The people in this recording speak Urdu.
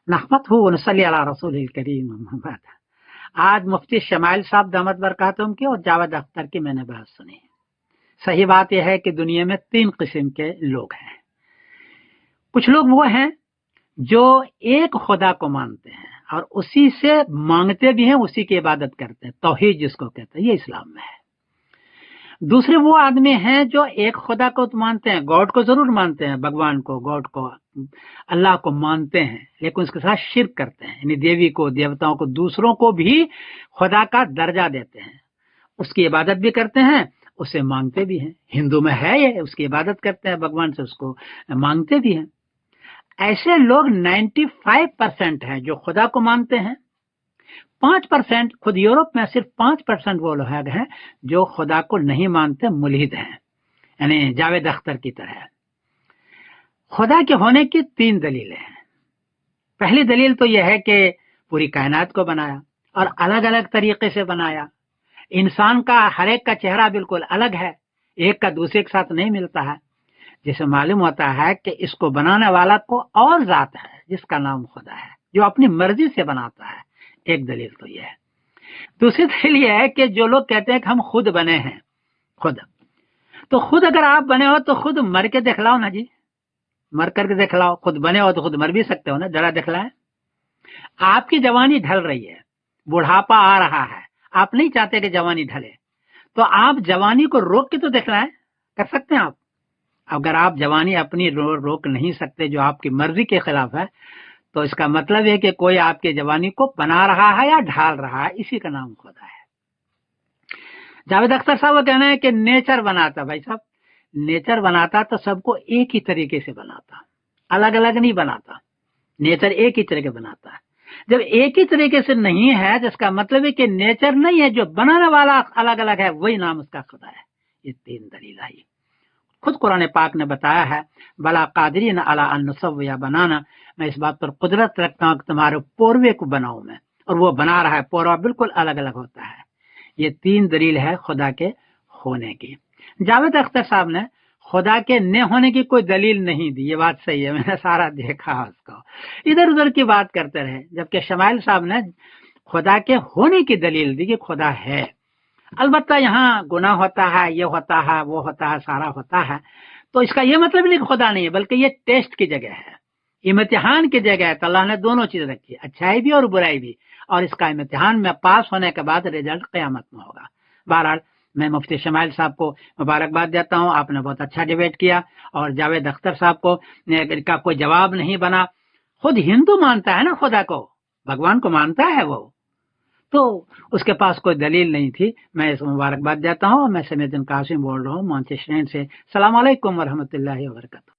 نحمده ونصلی علی رسول الکریم اما بعد۔ آج مفتی شمائل صاحب دامت برکاتہم کی اور جاوید اختر کی میں نے بحث سنی۔ صحیح بات یہ ہے کہ دنیا میں 3 قسم کے لوگ ہیں۔ کچھ لوگ وہ ہیں جو ایک خدا کو مانتے ہیں اور اسی سے مانگتے بھی ہیں، اسی کی عبادت کرتے ہیں، توحید جس کو کہتے ہیں، یہ اسلام میں ہے۔ دوسرے وہ آدمی ہیں جو ایک خدا کو مانتے ہیں، گاڈ کو ضرور مانتے ہیں، بھگوان کو، گاڈ کو، اللہ کو مانتے ہیں، لیکن اس کے ساتھ شرک کرتے ہیں، یعنی دیوی کو، دیوتاؤں کو، دوسروں کو بھی خدا کا درجہ دیتے ہیں، اس کی عبادت بھی کرتے ہیں، اسے مانگتے بھی ہیں۔ ہندو میں ہے یہ، اس کی عبادت کرتے ہیں بھگوان سے، اس کو مانگتے بھی ہیں۔ ایسے لوگ 95% ہیں جو خدا کو مانتے ہیں۔ 5% خود یورپ میں صرف 5% وہ لوگ ہیں جو خدا کو نہیں مانتے، ملحد ہیں، یعنی جاوید اختر کی طرح۔ خدا کے ہونے کی 3 دلیلیں ہیں۔ پہلی دلیل تو یہ ہے کہ پوری کائنات کو بنایا اور الگ الگ طریقے سے بنایا۔ انسان کا ہر ایک کا چہرہ بالکل الگ ہے، ایک کا دوسرے کے ساتھ نہیں ملتا ہے، جسے معلوم ہوتا ہے کہ اس کو بنانے والا کو اور ذات ہے جس کا نام خدا ہے، جو اپنی مرضی سے بناتا ہے۔ ایک دلیل تو یہ ہے۔ دوسری دلیل یہ ہے کہ جو لوگ کہتے ہیں کہ ہم خود بنے ہیں، خود تو خود اگر آپ بنے ہو تو خود مر کے دکھلاؤ نا جی، مر کر کے دکھلاؤ۔ خود بنے ہو تو خود مر بھی سکتے ہو نا، ذرا دکھلائیں۔ آپ کی جوانی ڈھل رہی ہے، بڑھاپا آ رہا ہے، آپ نہیں چاہتے کہ جوانی ڈھلے، تو آپ جوانی کو روک کے تو دکھلائیں، کر سکتے ہیں آپ؟ اگر آپ جوانی اپنی روک نہیں سکتے جو آپ کی مرضی کے خلاف ہے، تو اس کا مطلب ہے کہ کوئی آپ کی جوانی کو بنا رہا ہے یا ڈھال رہا ہے، اسی کا نام خدا ہے۔ جاوید اختر صاحب کا کہنا ہے کہ نیچر بناتا، بھائی صاحب نیچر بناتا تو سب کو ایک ہی طریقے سے بناتا، الگ الگ نہیں بناتا۔ نیچر ایک ہی طریقے بناتا ہے۔ جب ایک ہی طریقے سے نہیں ہے، جس کا مطلب ہے کہ نیچر نہیں ہے، جو بنانے والا الگ الگ ہے، وہی نام اس کا خدا ہے۔ یہ 3 دلیل آئی۔ خود قرآن پاک نے بتایا ہے، بلا قادرین علی ان نسوی بنانا، میں اس بات پر قدرت رکھتا ہوں کہ تمہارے پوروے کو بناؤں میں، اور وہ بنا رہا ہے، پوروا بالکل الگ الگ ہوتا ہے۔ یہ 3 دلیل ہے خدا کے ہونے کی۔ جاوید اختر صاحب نے خدا کے نہ ہونے کی کوئی دلیل نہیں دی، یہ بات صحیح ہے، میں نے سارا دیکھا اس کو، ادھر ادھر کی بات کرتے رہے، جبکہ شمائل صاحب نے خدا کے ہونے کی دلیل دی کہ خدا ہے۔ البتہ یہاں گناہ ہوتا ہے، یہ ہوتا ہے، وہ ہوتا ہے، سارا ہوتا ہے، تو اس کا یہ مطلب نہیں کہ خدا نہیں ہے، بلکہ یہ ٹیسٹ کی جگہ ہے، امتحان کی جگہ ہے۔ تو اللہ نے دونوں چیز رکھی، اچھائی بھی اور برائی بھی، اور اس کا امتحان میں پاس ہونے کے بعد رزلٹ قیامت میں ہوگا۔ بہرحال میں مفتی شمائل صاحب کو مبارکباد دیتا ہوں، آپ نے بہت اچھا ڈیبیٹ کیا، اور جاوید اختر صاحب کو کا کوئی جواب نہیں بنا۔ خود ہندو مانتا ہے نا خدا کو، بھگوان کو مانتا ہے وہ، تو اس کے پاس کوئی دلیل نہیں تھی۔ میں اس مبارکباد دیتا ہوں۔ میں سمیت القاسم بول رہا ہوں مانچسٹر سے۔ السلام علیکم ورحمۃ اللہ وبرکاتہ۔